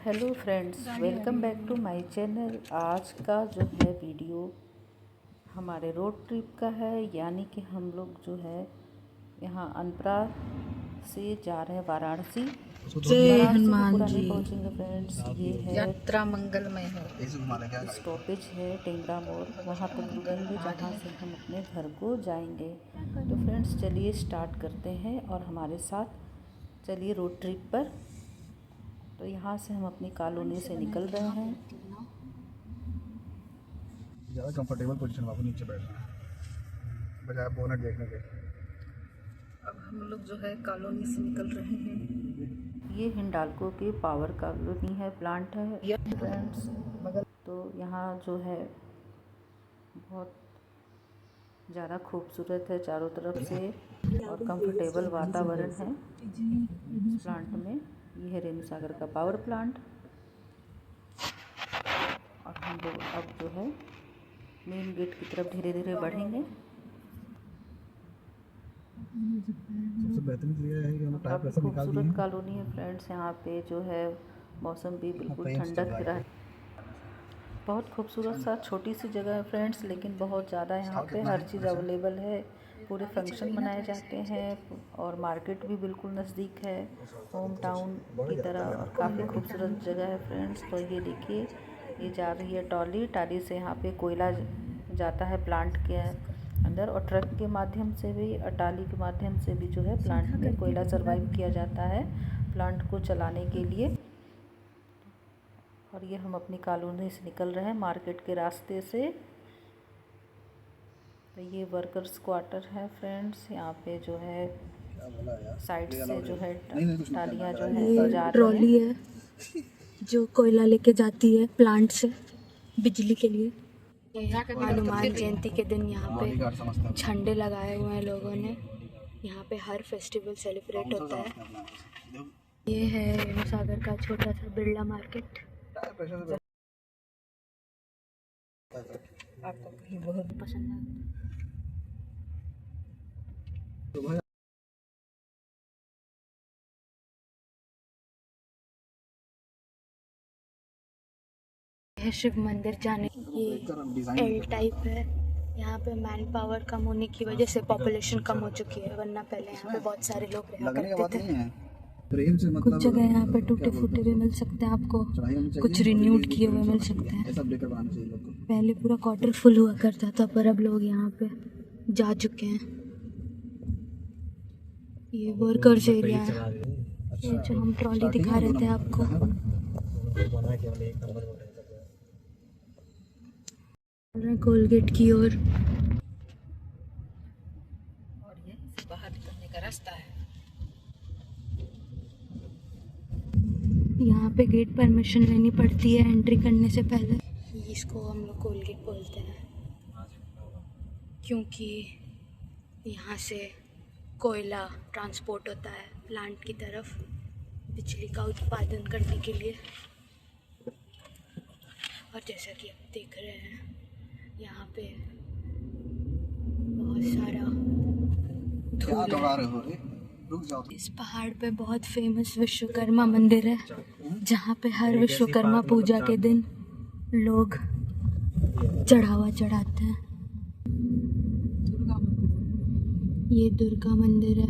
Hello friends, welcome back to my channel. आज का जो है वीडियो हमारे रोड ट्रिप का है, यानी कि हम लोग जो है यहाँ अनपरा से जा रहे हैं वाराणसी। जय वाराणसी में हनुमान पूरा जी। नहीं पहुँचेंगे फ्रेंड्स। ये है यात्रा मंगलमय हो। स्टॉपेज है टेंगरा मोड़, वहाँ तक रुकेंगे जहाँ से हम अपने घर को जाएंगे। तो फ्रेंड्स चलिए स्टार्ट करते हैं और हमारे साथ चलिए रोड ट्रिप पर। तो यहाँ से हम अपनी कॉलोनी से निकल रहे हैं। ज़्यादा कंफर्टेबल पोजीशन में आपको नीचे बैठना है बजाय बोनट देखने के। अब हम लोग जो है कॉलोनी से निकल रहे हैं। ये हिंडाल्को की पावर कॉलोनी है, प्लांट है फ्रेंड्स। तो यहाँ जो है बहुत ज़्यादा खूबसूरत है चारों तरफ से और कंफर्टेबल वातावरण है इस प्लांट में। ये है रेणु सागर का पावर प्लांट। और हम लोग अब जो है मेन गेट की तरफ धीरे धीरे बढ़ेंगे। सबसे बेहतरीन चीज़ है कि हम टायर प्रेशर निकाल दिए खूबसूरत हैं। कॉलोनी है फ्रेंड्स। यहाँ पे जो है मौसम भी बिल्कुल ठंडक रहा। बहुत खूबसूरत सा छोटी सी जगह है फ्रेंड्स, लेकिन बहुत ज़्यादा यहाँ पे हर चीज़ अवेलेबल है। पूरे फंक्शन मनाए जाते हैं और मार्केट भी बिल्कुल नज़दीक है, होम टाउन की तरह। और काफ़ी खूबसूरत जगह है फ्रेंड्स। तो ये देखिए, ये जा रही है टाली से यहाँ पे कोयला जाता है प्लांट के अंदर, और ट्रक के माध्यम से भी, अटाली के माध्यम से भी जो है प्लांट में कोयला सर्वाइव किया जाता है प्लांट को चलाने के लिए। और ये हम अपनी कॉलोनी से निकल रहे हैं मार्केट के रास्ते से। तो ये वर्कर्स क्वार्टर है फ्रेंड्स। यहाँ पे जो है साइड से जो है टालियाँ जो है जा रही ट्रॉली है जो कोयला लेके जाती है प्लांट से बिजली के लिए। हनुमान जयंती के दिन यहाँ पे झंडे लगाए हुए हैं लोगों ने। यहाँ पे हर फेस्टिवल सेलिब्रेट होता है। ये है रेणु सागर का छोटा सा बिरला मार्केट। आपको कहीं बहुत पसंद आता है। शिव मंदिर जाने ये एल टाइप है। यहाँ पे मैन पावर कम होने की वजह से पॉपुलेशन कम हो चुकी है, वरना पहले यहाँ पे बहुत सारे लोग रहा करते थे। कुछ जगह यहाँ पे टूटे फूटे भी मिल सकते हैं आपको, कुछ रिन्यूड किए हुए मिल सकते हैं। पहले पूरा क्वार्टर फुल हुआ करता था, पर अब लोग यहाँ पे जा चुके हैं। ये वर्कर्स एरिया है। ये जो हम ट्रॉली दिखा रहे थे आपको, कोलगेट की ओर। और ये बाहर निकलने का रास्ता है। यहाँ पे गेट परमिशन लेनी पड़ती है एंट्री करने से पहले। इसको हम लोग कोलगेट बोलते हैं क्योंकि यहाँ से कोयला ट्रांसपोर्ट होता है प्लांट की तरफ बिजली का उत्पादन करने के लिए। और जैसा कि आप देख रहे हैं, यहाँ पे बहुत सारा धूल है। इस पहाड़ पे बहुत फेमस विश्वकर्मा मंदिर है, जहाँ पे हर विश्वकर्मा पूजा के दिन लोग चढ़ावा चढ़ाते हैं। ये दुर्गा मंदिर है।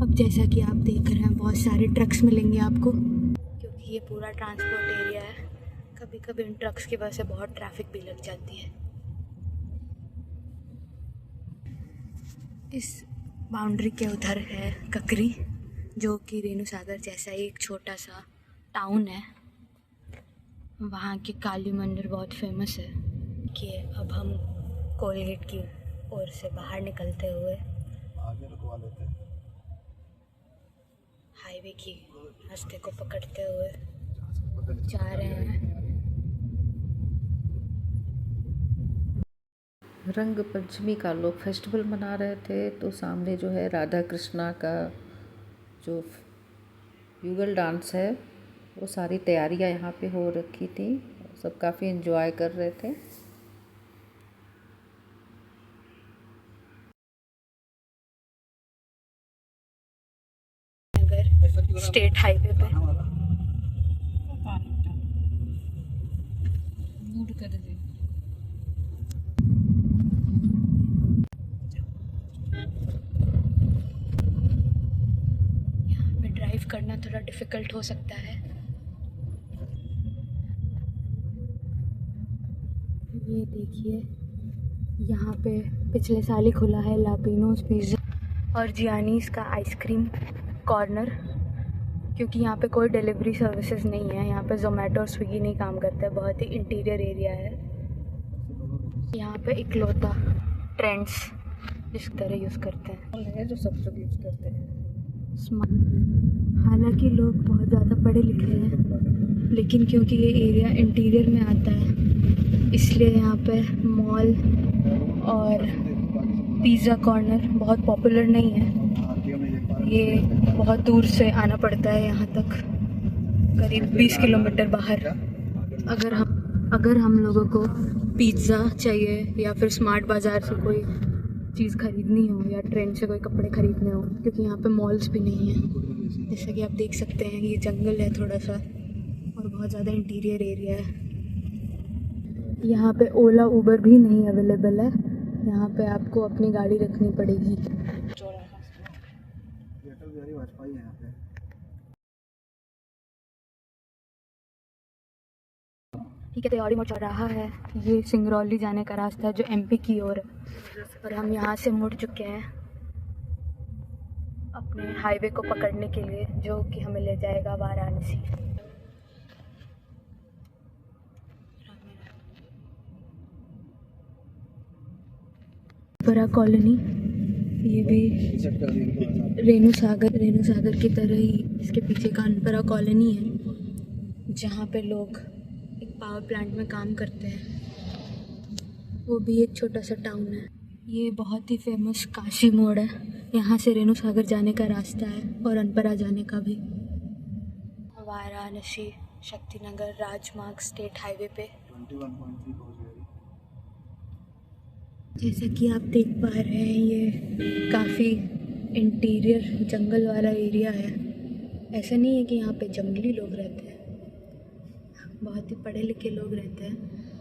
अब जैसा कि आप देख रहे हैं, बहुत सारे ट्रक्स मिलेंगे आपको, क्योंकि ये पूरा ट्रांसपोर्ट एरिया है। कभी कभी इन ट्रक्स की वजह से बहुत ट्रैफिक भी लग जाती है। इस बाउंड्री के उधर है ककरी, जो कि रेणु सागर जैसा ही एक छोटा सा टाउन है। वहाँ के काली मंदिर बहुत फेमस है। कि अब हम कोलगेट की ओर से बाहर निकलते हुए आगे रुकवा लेते हैं। हाईवे की रास्ते को पकड़ते हुए जा रहे हैं। रंग पंचमी का लोग फेस्टिवल मना रहे थे। तो सामने जो है राधा कृष्णा का जो युगल डांस है, वो सारी तैयारियां यहाँ पे हो रखी थी। सब काफ़ी एंजॉय कर रहे थे। स्टेट हाईवे पे ड्राइव करना थोड़ा डिफ़िकल्ट हो सकता है। ये देखिए, यहाँ पे पिछले साल ही खुला है लापिनोज पिज़्ज़ा और जियानीज़ का आइसक्रीम कॉर्नर, क्योंकि यहाँ पे कोई डिलीवरी सर्विसेज नहीं है। यहाँ पे ज़ोमैटो और स्विगी नहीं काम करता है, बहुत ही इंटीरियर एरिया है। यहाँ पे इकलौता ट्रेंड्स जिस तरह यूज़ करते हैं, जो सब लोग यूज़ करते हैं। हालांकि लोग बहुत ज़्यादा पढ़े लिखे हैं, लेकिन क्योंकि ये एरिया इंटीरियर में आता है इसलिए यहाँ पे मॉल और पिज़्ज़ा कॉर्नर बहुत पॉपुलर नहीं है। ये बहुत दूर से आना पड़ता है यहाँ तक, करीब 20 किलोमीटर बाहर। अगर हम लोगों को पिज़्ज़ा चाहिए या फिर स्मार्ट बाज़ार से कोई चीज़ ख़रीदनी हो या ट्रेंड से कोई कपड़े ख़रीदने हो, क्योंकि यहाँ पे मॉल्स भी नहीं हैं, जैसा कि आप देख सकते हैं। ये जंगल है थोड़ा सा और बहुत ज़्यादा इंटीरियर एरिया है। यहाँ पे ओला उबर भी नहीं अवेलेबल है, यहाँ पे आपको अपनी गाड़ी रखनी पड़ेगी। ठीक है, तैयारी मोड़ चौराहा है। ये सिंगरौली जाने का रास्ता है जो एमपी की ओर है, और हम यहाँ से मुड़ चुके हैं अपने हाईवे को पकड़ने के लिए, जो कि हमें ले जाएगा वाराणसी। अनपरा कॉलोनी, ये भी रेणु सागर की तरह ही इसके पीछे का अनपरा कॉलोनी है, जहाँ पे लोग पावर प्लांट में काम करते हैं। वो भी एक छोटा सा टाउन है। ये बहुत ही फेमस काशी मोड़ है, यहाँ से रेणु सागर जाने का रास्ता है और अनपरा जाने का भी। वाराणसी शक्तिनगर राजमार्ग स्टेट हाईवे पे 21.3 पहुंच गई। जैसे कि आप देख पा रहे हैं, ये काफ़ी इंटीरियर जंगल वाला एरिया है। ऐसा नहीं है कि यहाँ पे जंगली लोग रहते हैं, बहुत ही पढ़े लिखे लोग रहते हैं,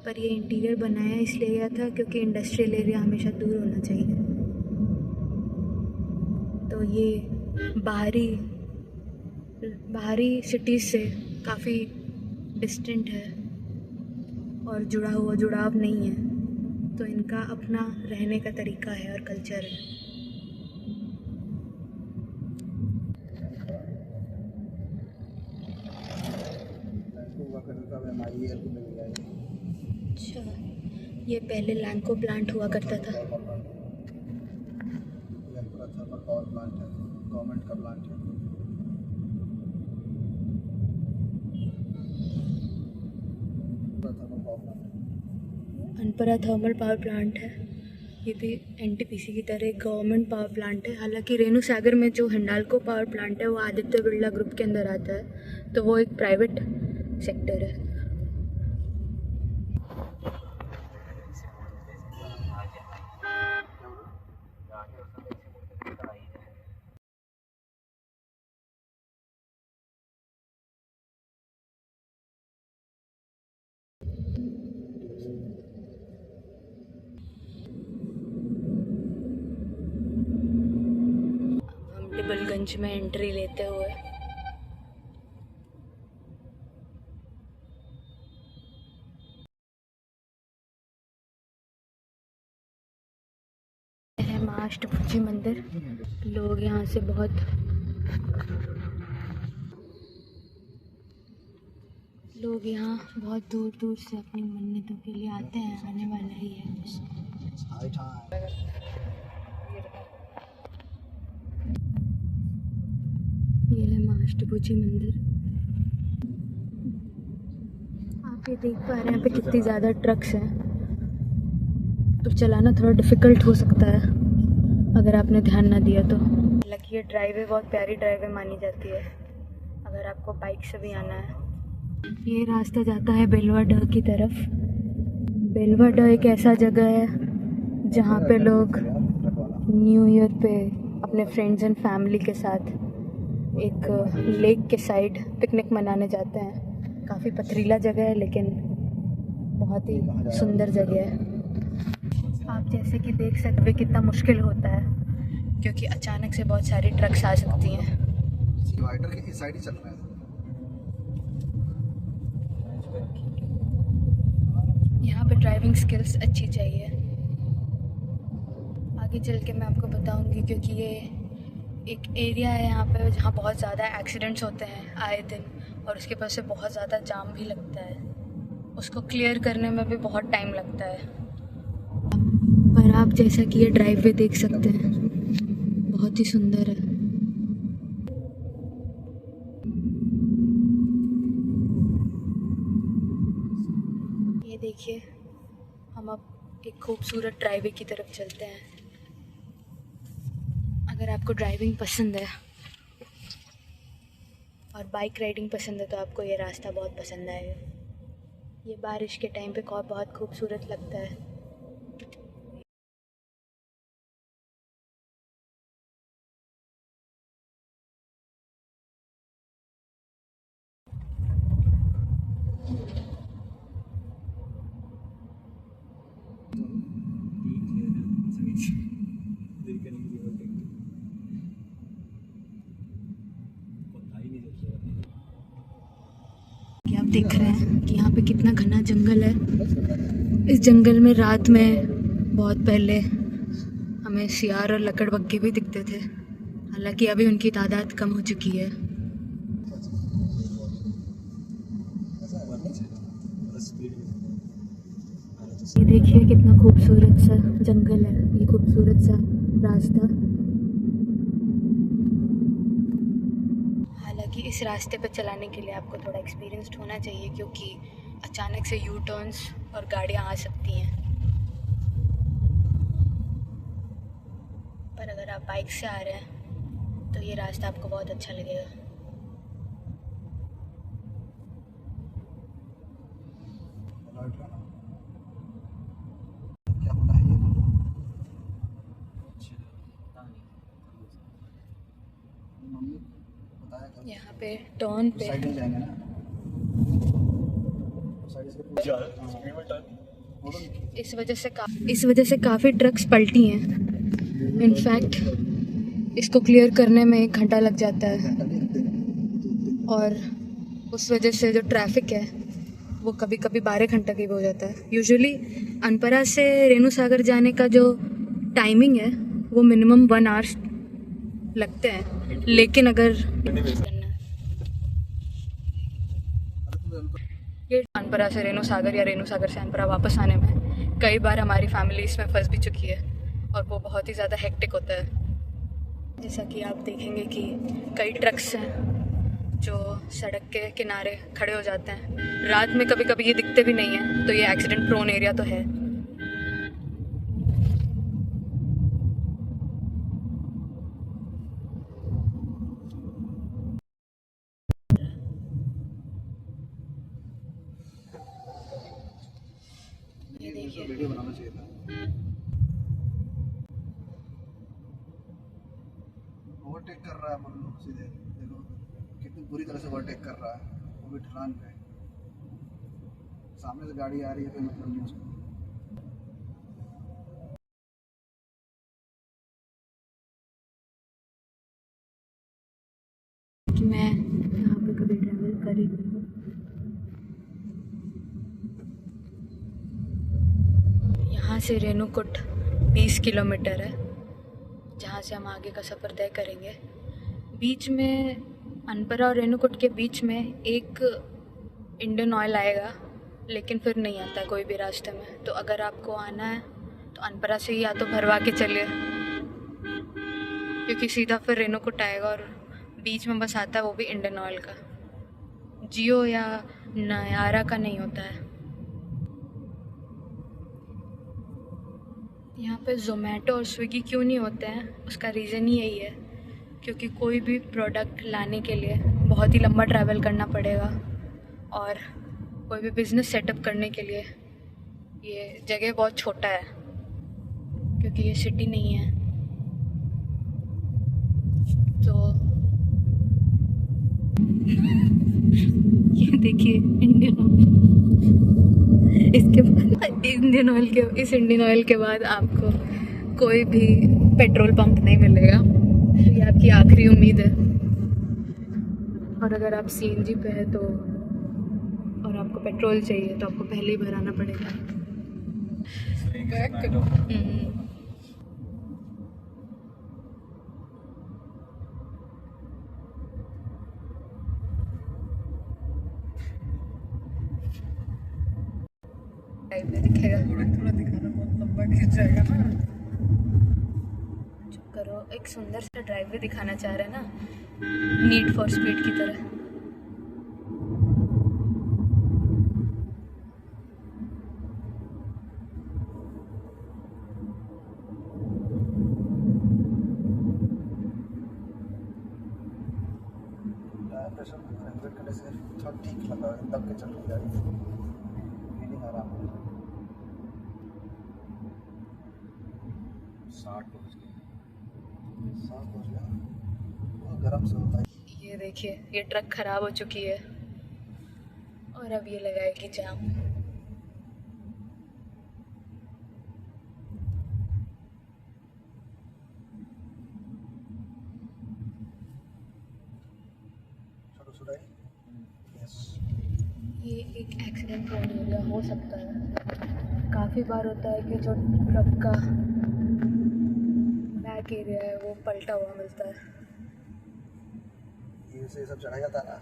पर ये इंटीरियर बनाया इसलिए गया था क्योंकि इंडस्ट्रियल एरिया हमेशा दूर होना चाहिए। तो ये बाहरी सिटीज़ से काफ़ी डिस्टेंट है और जुड़ाव नहीं है, तो इनका अपना रहने का तरीका है और कल्चर है। अच्छा, ये पहले लैंको प्लांट हुआ करता था। पावर प्लांट है, गवर्नमेंट का प्लांट है। अनपरा थर्मल पावर प्लांट है, ये भी एनटीपीसी की तरह एक गवर्नमेंट पावर प्लांट है। हालांकि रेणु सागर में जो हिंडाल्को पावर प्लांट है वो आदित्य बिरला ग्रुप के अंदर आता है, तो वो एक प्राइवेट सेक्टर है। टिबलगंज में एंट्री लेते हुए है महाअष्टभुजी मंदिर। लोग यहाँ से बहुत दूर दूर से अपनी मन्नतों के लिए आते हैं, आने वाला ही है। ये है महाअष्टभुजी मंदिर। आप ये देख पा रहे हैं यहाँ पे कितनी ज़्यादा ट्रक्स हैं, तो चलाना थोड़ा डिफ़िकल्ट हो सकता है अगर आपने ध्यान ना दिया तो। हालांकि ये ड्राइवे बहुत प्यारी ड्राइवे मानी जाती है अगर आपको बाइक से भी आना है। ये रास्ता जाता है बेलवाडा की तरफ। बेलवाडा एक ऐसा जगह है जहाँ पे लोग न्यू ईयर पे अपने फ्रेंड्स एंड फैमिली के साथ एक लेक के साइड पिकनिक मनाने जाते हैं। काफ़ी पथरीला जगह है लेकिन बहुत ही सुंदर जगह है। आप जैसे कि देख सकते कितना मुश्किल होता है क्योंकि अचानक से बहुत सारी ट्रक्स आ सकती हैं। डिवाइडर के इस साइड ही चल रहा है। यहाँ पे ड्राइविंग स्किल्स अच्छी चाहिए। आगे चल के मैं आपको बताऊंगी, क्योंकि ये एक एरिया है यहाँ पे जहाँ बहुत ज़्यादा एक्सीडेंट्स होते हैं आए दिन, और उसके पास से बहुत ज़्यादा जाम भी लगता है। उसको क्लियर करने में भी बहुत टाइम लगता है। पर आप जैसा कि ये ड्राइववे देख सकते हैं, बहुत ही सुंदर है। ये देखिए, हम अब एक खूबसूरत ड्राइववे की तरफ चलते हैं। अगर आपको ड्राइविंग पसंद है और बाइक राइडिंग पसंद है तो आपको ये रास्ता बहुत पसंद आएगा। ये बारिश के टाइम पे बहुत खूबसूरत लगता है। कि आप देख रहे हैं कि यहाँ पे कितना घना जंगल है। इस जंगल में रात में बहुत पहले हमें सियार और लकड़बग्घे भी दिखते थे, हालांकि अभी उनकी तादाद कम हो चुकी है। ये देखिए कितना खूबसूरत सा जंगल है, ये खूबसूरत सा रास्ता। हालांकि इस रास्ते पर चलाने के लिए आपको थोड़ा एक्सपीरियंस्ड होना चाहिए, क्योंकि अचानक से यू टर्न्स और गाड़ियाँ आ सकती हैं। पर अगर आप बाइक से आ रहे हैं तो ये रास्ता आपको बहुत अच्छा लगेगा। क्या बोला है ये? मम्मी बताया कल। यहाँ पे टर्न पे साइड में जाएंगे ना, साइड से इस वजह से काफ़ी ट्रक्स पलटी हैं। इनफैक्ट इसको क्लियर करने में 1 घंटा लग जाता है, और उस वजह से जो ट्रैफिक है वो कभी कभी 12 घंटे की भी हो जाता है। यूजुअली अनपरा से रेणु सागर जाने का जो टाइमिंग है वो मिनिमम 1 आवर लगते हैं, लेकिन अगर ये अनपरा से रेणु सागर या रेणु सागर से अनपरा वापस आने में कई बार हमारी फैमिली इसमें फंस भी चुकी है, और वो बहुत ही ज़्यादा हेक्टिक होता है। जैसा कि आप देखेंगे कि कई ट्रक्स हैं जो सड़क के किनारे खड़े हो जाते हैं। रात में कभी कभी ये दिखते भी नहीं हैं, तो ये एक्सीडेंट प्रोन एरिया तो है। ये देखिए, वीडियो बनाना चाहिए था। ओवरटेक कर रहा है मल्लू सीधे, देखो कितनी बुरी तरह से ओवरटेक कर रहा है, वो भी ढलान पे। सामने से गाड़ी आ रही है, कोई मतलब नहीं उसको। कि मैं यहाँ पे कभी ट्रैवल कर ही नहीं हूँ। यहाँ से रेणुकूट 20 किलोमीटर है, जहाँ से हम आगे का सफ़र तय करेंगे। बीच में अनपरा और रेणुकूट के बीच में एक इंडियन ऑयल आएगा, लेकिन फिर नहीं आता कोई भी रास्ते में। तो अगर आपको आना है तो अनपरा से ही या तो भरवा के चलिए, क्योंकि सीधा फिर रेणुकूट आएगा, और बीच में बस आता है वो भी इंडियन ऑयल का, जियो या नयारा का नहीं होता है। यहाँ पे ज़ोमैटो और स्विगी क्यों नहीं होते हैं, उसका रीज़न ही यही है, क्योंकि कोई भी प्रोडक्ट लाने के लिए बहुत ही लंबा ट्रैवल करना पड़ेगा, और कोई भी बिज़नेस सेटअप करने के लिए ये जगह बहुत छोटा है, क्योंकि ये सिटी नहीं है। तो ये देखिए इंडियन ऑयल। इसके बाद इस इंडियन ऑयल के बाद आपको कोई भी पेट्रोल पंप नहीं मिलेगा। ये आपकी आखिरी उम्मीद है। और अगर आप सीएनजी पे है तो और आपको पेट्रोल चाहिए तो आपको पहले ही भराना पड़ेगा। दिखेगा थोड़ा दिखाना, बहुत लंबा खींच जाएगा ना। चुप करो, एक सुंदर सा ड्राइववे दिखाना चाह रहे हैं ना, नीड फॉर स्पीड की तरह। ठीक लगा दब के चल रही गाड़ी, फीलिंग आराम है। 60 हो गया, गरम से होता है। ये देखिए, ये ट्रक खराब हो चुकी है और अब ये लगाएगी जाम। ये एक एक्सीडेंट प्रोन एरिया हो सकता है। काफ़ी बार होता है कि जो ट्रक का बैक एरिया है वो पलटा हुआ मिलता है। ये से सब चढ़ा जाता है ना,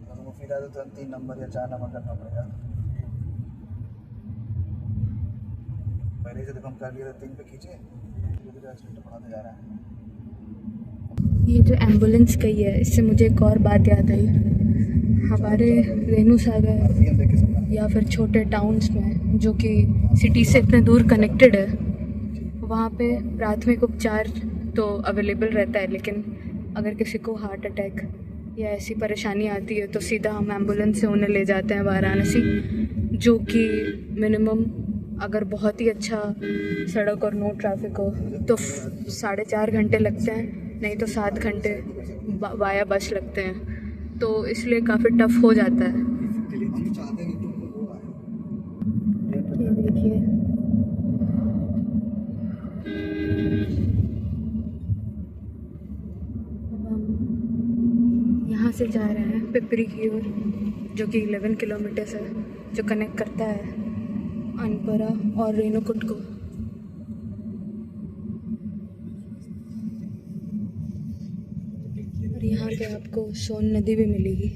अगर वो फिर आए तो 3 नंबर या 4 नंबर करना पड़ेगा। पहले से देखो हम कर लिए 3 पे खींचे, धीरे-धीरे एक्सीडेंट बढ़ाते जा रहा है। ये जो एम्बुलेंस गई है, इससे मुझे एक और बात याद आई। हमारे रेणु सागर या फिर छोटे टाउन्स में जो कि सिटी से इतने दूर कनेक्टेड है, वहाँ पे प्राथमिक उपचार तो अवेलेबल रहता है, लेकिन अगर किसी को हार्ट अटैक या ऐसी परेशानी आती है तो सीधा हम एम्बुलेंस से उन्हें ले जाते हैं वाराणसी, जो कि मिनिमम अगर बहुत ही अच्छा सड़क और नो ट्रैफिक हो तो 4.5 घंटे लगते हैं, नहीं तो 7 घंटे वाया बस लगते हैं। तो इसलिए काफ़ी टफ हो जाता है। ये देखिए, यहाँ से जा रहे हैं पिपरी की ओर, जो कि 11 किलोमीटर है, जो कनेक्ट करता है अनपरा और रेणुकूट को। और यहाँ पे आपको सोन नदी भी मिलेगी,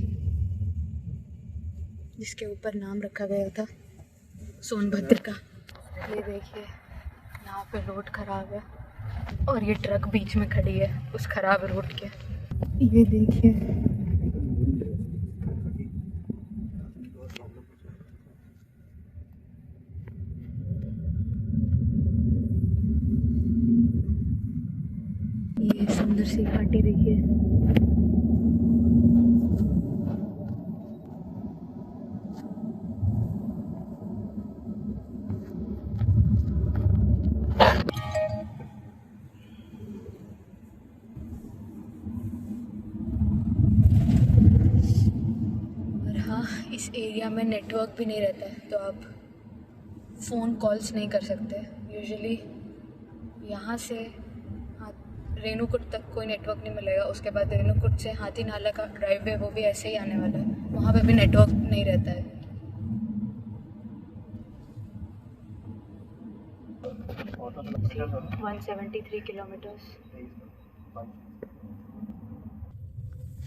जिसके ऊपर नाम रखा गया था सोनभद्र का। ये देखिए, यहाँ पे रोड खराब है और ये ट्रक बीच में खड़ी है उस खराब रोड के। ये देखिए, ये सुंदर सी घाटी देखिए। और हाँ, इस एरिया में नेटवर्क भी नहीं रहता है, तो आप फ़ोन कॉल्स नहीं कर सकते। यूजुअली यहाँ से रेणुकूट तक कोई नेटवर्क नहीं मिलेगा। उसके बाद रेणुकूट से हाथी नाला का ड्राइव है, वो भी ऐसे ही आने वाला है, वहाँ पे भी नेटवर्क नहीं रहता है। 173 किलोमीटर्स।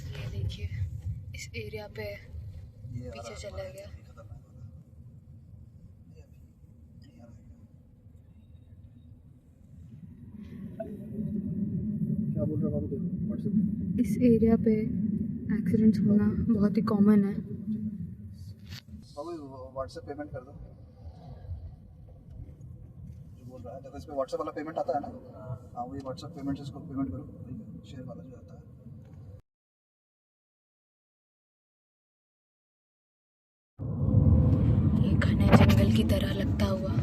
ये देखिए, इस एरिया पे पीछे चला गया। क्या बोल रहा बाबू, देखो इस एरिया पे एक्सीडेंट्स होना बहुत ही कॉमन है। बाबू व्हाट्सएप पेमेंट कर दो, जो बोल रहा है। देखो इस पे व्हाट्सएप वाला पेमेंट आता है ना, हाँ वही व्हाट्सएप पेमेंट से इसको पेमेंट करो, शेयर वाला जो आता है। ये घने जंगल की तरह लगता हुआ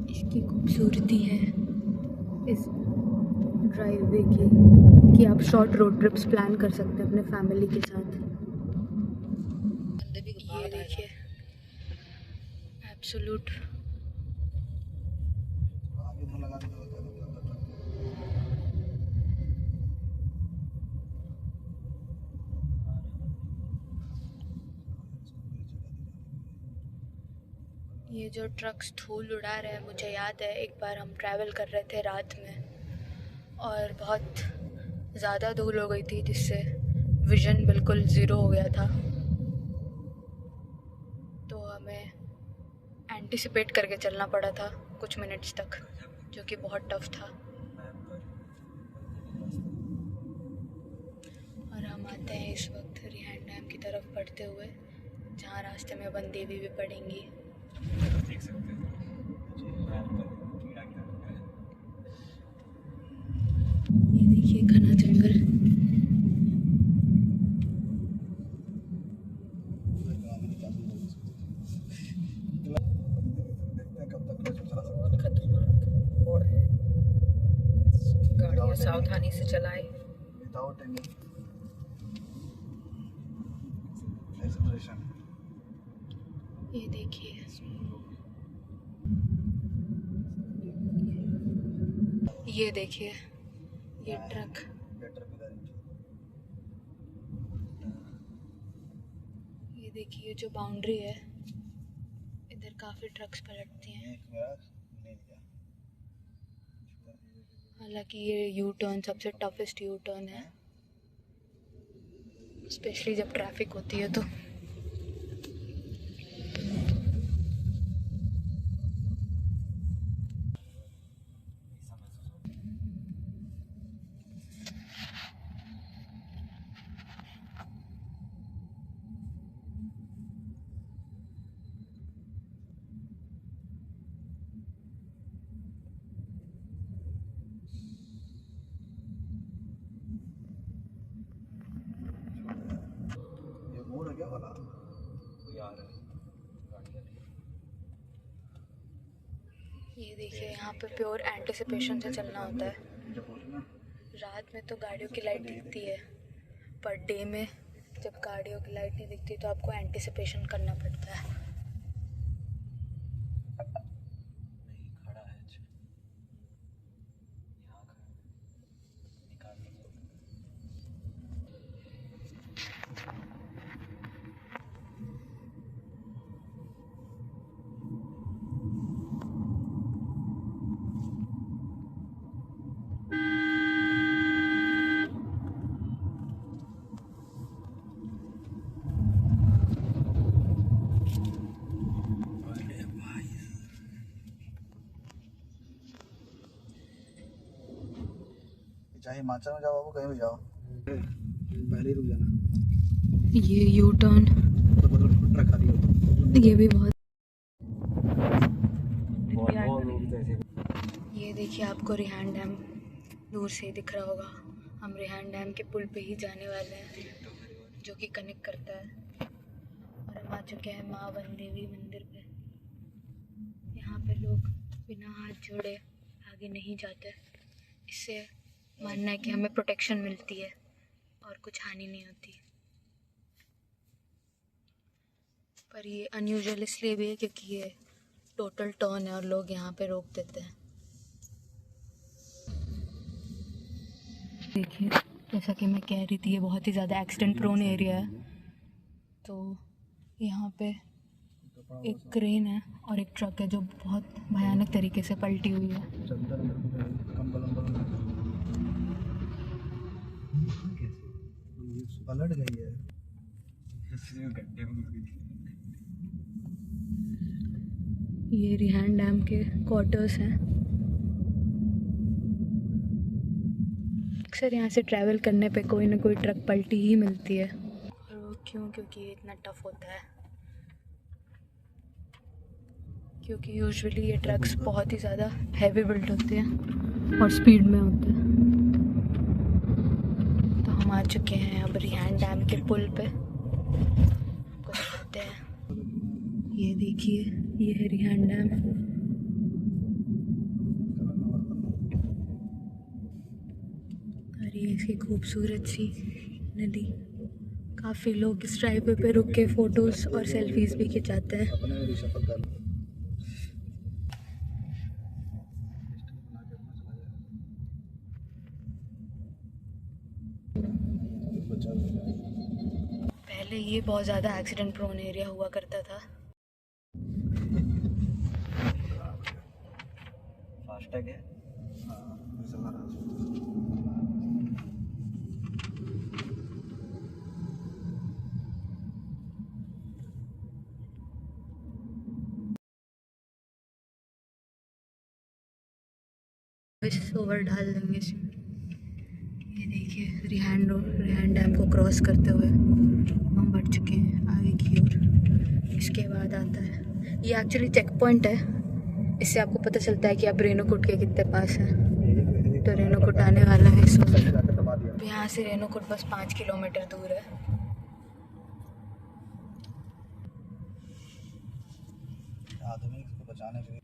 इसकी खूबसूरती है इस ड्राइववे की, कि आप शॉर्ट रोड ट्रिप्स प्लान कर सकते हैं अपने फैमिली के साथ। एब्सोल्यूट। आगे तो लगा दो ये जो ट्रक्स धूल उड़ा रहे हैं, मुझे याद है एक बार हम ट्रैवल कर रहे थे रात में और बहुत ज़्यादा धूल हो गई थी जिससे विज़न बिल्कुल ज़ीरो हो गया था। तो हमें एंटिसिपेट करके चलना पड़ा था कुछ मिनट्स तक, जो कि बहुत टफ था। और हम आते हैं इस वक्त रिहांड डैम की तरफ बढ़ते हुए, जहाँ रास्ते में बंदेवी भी पड़ेंगी। देख सकते हैं ये देखिए घना जंगल। बहुत खतरनाक रोड है, गाड़ियाँ सावधानी से चलाए। Without any acceleration. ये देखिए ये ट्रक। ये देखिए जो बाउंड्री है, इधर काफ़ी ट्रक्स पलटती हैं। हालांकि ये यू टर्न सबसे टफेस्ट यू टर्न है, स्पेशली जब ट्रैफिक होती है तो। क्या वाला ये देखिए यहाँ पे प्योर एंटिसिपेशन से चलना होता है। रात में तो गाड़ियों की लाइट दिखती है, पर डे में जब गाड़ियों की लाइट नहीं दिखती तो आपको एंटिसिपेशन करना पड़ता है। चाहे हिमाचल में जाओ, कहीं भी जाओ, पहले ही रुक जाना। ये यू टर्न, ट्रक आ रही है, ये भी बहुत। ये देखिए आपको रिहांड डैम दूर से ही दिख रहा होगा। हम रिहांड डैम के पुल पे ही जाने वाले हैं, जो कि कनेक्ट करता है। और हम आ चुके हैं माँ वनदेवी मंदिर पे। यहाँ पे लोग बिना हाथ जोड़े आगे नहीं जाते। इससे मानना है कि हमें प्रोटेक्शन मिलती है और कुछ हानि नहीं होती। पर ये अनयूजुअल इसलिए भी है क्योंकि ये टोटल टर्न है और लोग यहाँ पे रोक देते हैं। देखिए जैसा कि मैं कह रही थी, ये बहुत ही ज़्यादा एक्सीडेंट प्रोन एरिया है। तो यहाँ पे एक क्रेन है और एक ट्रक है जो बहुत भयानक तरीके से पलटी हुई है। पलट गई है। ये रिहांड डैम के क्वार्टर्स हैं। अक्सर यहाँ से ट्रैवल करने पे कोई ना कोई ट्रक पलटी ही मिलती है। और वो क्यों? क्योंकि ये इतना टफ होता है। क्योंकि यूजुअली ये ट्रक्स बहुत ही ज़्यादा हैवी बिल्ट होते हैं और स्पीड में होते हैं। तो हम आ चुके हैं अब रिहांड डैम के पुल पे, आपको दिखाते हैं। ये देखिए, ये है रिहांड डैम। और ये इसकी खूबसूरत सी नदी। काफ़ी लोग इस ड्राइव पे रुक के फ़ोटोज़ और सेल्फीज़ भी खिंचाते हैं। पहले ये बहुत ज़्यादा एक्सीडेंट प्रोन एरिया हुआ करता था। फास्टैग है। ओवर डाल देंगे इसमें। ये देखिए रिहान डैम को क्रॉस करते हुए हम बढ़ चुके हैं आगे की ओर। इसके बाद आता है ये एक्चुअली चेक पॉइंट है, इससे आपको पता चलता है कि आप रेणुकूट के कितने पास हैं। तो रेणुकूट आने वाला है इस वक्त। यहाँ से रेणुकूट बस 5 किलोमीटर दूर है। आदमी को बचाने के लिए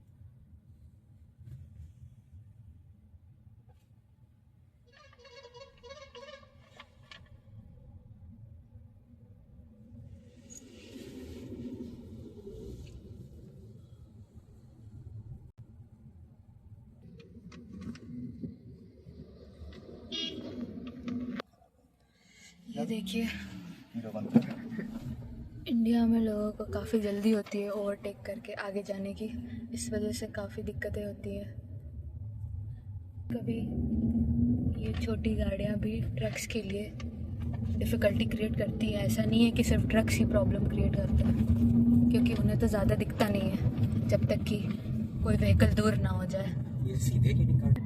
ये देखिए हीरो बनते हैं। इंडिया में लोगों को काफ़ी जल्दी होती है ओवरटेक करके आगे जाने की, इस वजह से काफ़ी दिक्कतें होती हैं। कभी ये छोटी गाड़ियाँ भी ट्रक्स के लिए डिफ़िकल्टी क्रिएट करती है। ऐसा नहीं है कि सिर्फ ट्रक्स ही प्रॉब्लम क्रिएट करते हैं, क्योंकि उन्हें तो ज़्यादा दिखता नहीं है जब तक कि कोई व्हीकल दूर ना हो जाए। ये सीधे क्यों नहीं काट?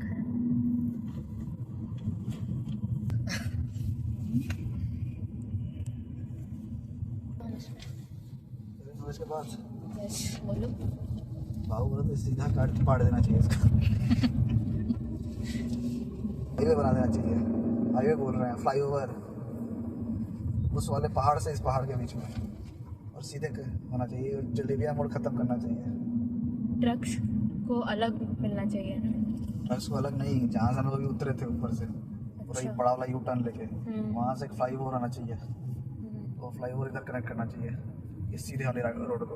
इसके बाद यस बोलो। बाबू बोला तो सीधा काट फाड़ देना चाहिए इसका। हाईवे बना देना चाहिए। हाईवे बोल रहे हैं, फ्लाईओवर उस वाले पहाड़ से इस पहाड़ के बीच में, और सीधे होना चाहिए। जलेबिया मोड़ खत्म करना चाहिए। ट्रक्स को अलग मिलना चाहिए ना। ट्रक्स को अलग नहीं, जहाँ से हम लोग उतरे थे ऊपर से पूरा ये बड़ा वाला यू टर्न लेके वहाँ से एक फ्लाईओवर आना चाहिए। तो फ्लाईओवर इधर कनेक्ट करना चाहिए इस सीधे वाले रोड को।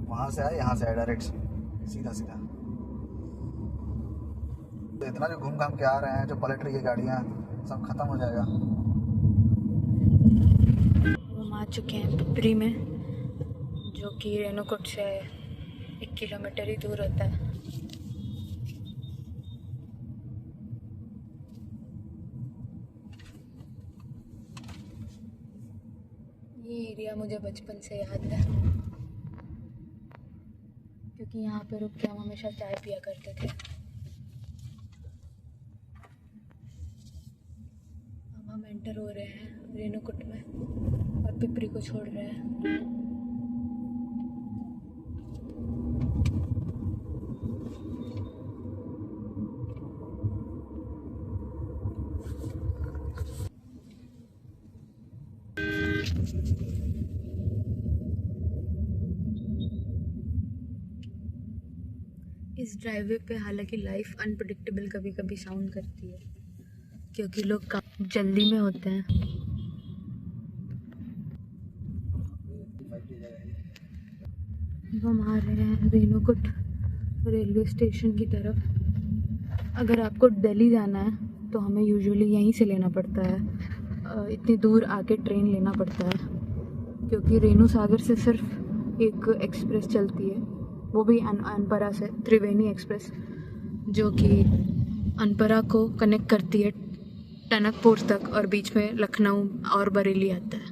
वहाँ से आए, यहाँ से आए, डायरेक्ट सीधा सीधा। तो इतना जो घूम घाम के आ रहे हैं, जो पलट रही है गाड़ियाँ, सब खत्म हो जाएगा। हम आ चुके हैं पिपरी में, जो कि रेणुकूट से 1 किलोमीटर ही दूर होता है। ये एरिया मुझे बचपन से याद है, क्योंकि यहाँ पे रुक के हम हमेशा चाय पिया करते थे। अब हम एंटर हो रहे हैं रेणुकूट में और पिपरी को छोड़ रहे हैं। इस ड्राइवे पे हालांकि लाइफ अनप्रेडिक्टेबल कभी कभी साउंड करती है, क्योंकि लोग काफ़ी जल्दी में होते हैं। हम आ रहे हैं रेणुकूट रेलवे स्टेशन की तरफ। अगर आपको दिल्ली जाना है तो हमें यूजुअली यहीं से लेना पड़ता है। इतनी दूर आके ट्रेन लेना पड़ता है, क्योंकि रेणु सागर से सिर्फ एक एक्सप्रेस चलती है, वो भी अनपरा से, त्रिवेणी एक्सप्रेस, जो कि अनपरा को कनेक्ट करती है टनकपुर तक, और बीच में लखनऊ और बरेली आता है।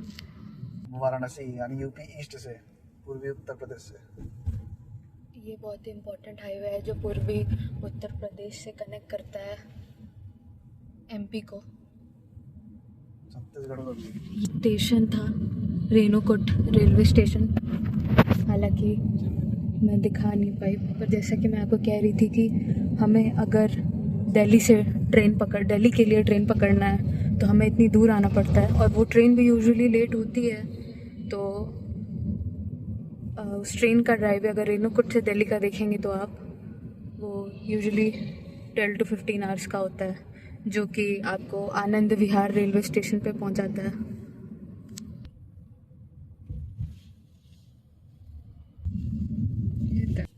वाराणसी यानी यूपी ईस्ट से, पूर्वी उत्तर प्रदेश से। ये बहुत ही इम्पोर्टेंट हाईवे है जो पूर्वी उत्तर प्रदेश से कनेक्ट करता है एमपी को। छत्तीसगढ़ को भी। स्टेशन था रेणुकूट रेलवे स्टेशन, हालांकि मैं दिखा नहीं पाई, पर जैसा कि मैं आपको कह रही थी कि हमें अगर दिल्ली के लिए ट्रेन पकड़ना है तो हमें इतनी दूर आना पड़ता है, और वो ट्रेन भी यूजुअली लेट होती है। तो उस ट्रेन का ड्राइव अगर रेणुकूट से दिल्ली का देखेंगे तो आप, वो यूजुअली 12 to 15 आवर्स का होता है, जो कि आपको आनंद विहार रेलवे स्टेशन पे पहुंचाता है।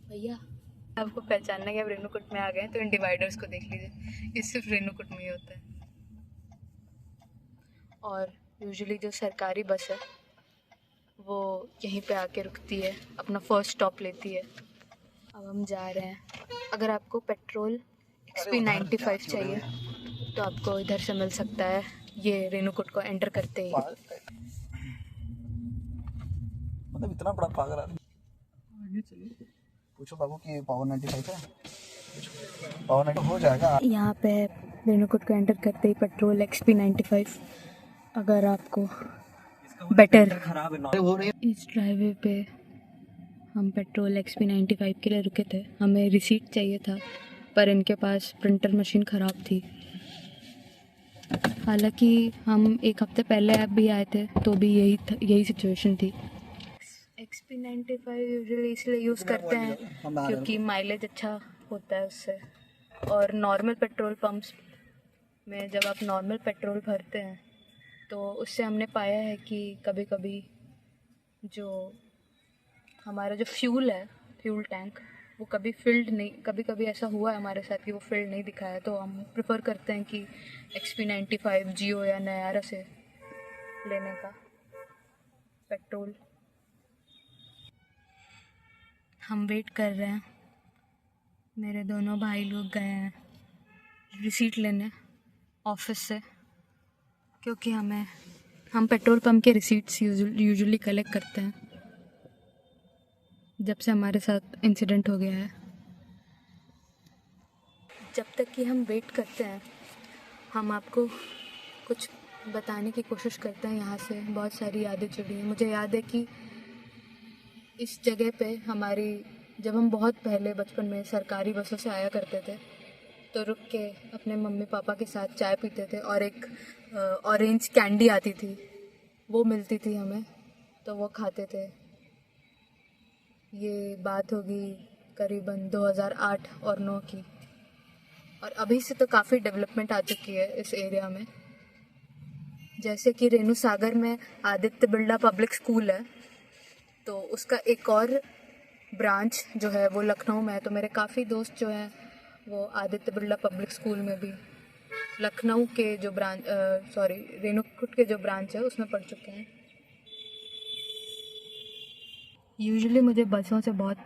भैया आपको पहचानना है कि आप रेणुकूट में आ गए हैं तो इन डिवाइडर्स को देख लीजिए, ये सिर्फ रेणुकूट में ही होता है। और यूजुअली जो सरकारी बस है वो यहीं पे आके रुकती है, अपना फर्स्ट स्टॉप लेती है। अब हम जा रहे हैं। अगर आपको पेट्रोल XP95 चाहिए तो आपको इधर से मिल सकता है, ये रेणुकूट को एंटर करते ही। मतलब इतना बड़ा पागल आदमी। पूछो बाबू कि पावर 95 है, पावर 95 हो जाएगा। यहाँ पे रेणुकूट को एंटर करते ही पेट्रोल XP95। अगर आपको बेटर इस ड्राइवे पे हम पेट्रोल XP95 के लिए रुके थे। हमें रिसीट चाहिए था पर इनके पास प्रिंटर मशीन ख़राब थी। हालांकि हम एक हफ्ते पहले ऐप भी आए थे तो भी यही सिचुएशन थी। XP95 यूजुअली इसलिए यूज़ करते हैं क्योंकि माइलेज अच्छा होता है उससे। और नॉर्मल पेट्रोल पंप्स में जब आप नॉर्मल पेट्रोल भरते हैं तो उससे हमने पाया है कि कभी कभी जो हमारा जो फ्यूल है, फ्यूल टैंक, वो कभी फिल्ड नहीं, कभी कभी ऐसा हुआ है हमारे साथ कि वो फिल्ड नहीं दिखाया। तो हम प्रेफर करते हैं कि XP95 जियो या नयारा से लेने का पेट्रोल। हम वेट कर रहे हैं, मेरे दोनों भाई लोग गए हैं रिसीट लेने ऑफिस से, क्योंकि हम पेट्रोल पंप के रिसीट्स यूजुअली कलेक्ट करते हैं जब से हमारे साथ इंसिडेंट हो गया है। जब तक कि हम वेट करते हैं हम आपको कुछ बताने की कोशिश करते हैं। यहाँ से बहुत सारी यादें जुड़ी हैं। मुझे याद है कि इस जगह पे हमारी, जब हम बहुत पहले बचपन में सरकारी बसों से आया करते थे तो रुक के अपने मम्मी पापा के साथ चाय पीते थे और एक ऑरेंज कैंडी आती थी, वो मिलती थी हमें, तो वो खाते थे। ये बात होगी करीबन 2008 और 9 की। और अभी से तो काफ़ी डेवलपमेंट आ चुकी है इस एरिया में। जैसे कि रेणु सागर में आदित्य बिरला पब्लिक स्कूल है, तो उसका एक और ब्रांच जो है वो लखनऊ में है। तो मेरे काफ़ी दोस्त जो हैं वो आदित्य बिरला पब्लिक स्कूल में भी लखनऊ के जो रेणुकूट के जो ब्रांच है उसमें पढ़ चुके हैं। यूजुअली मुझे बसों से बहुत,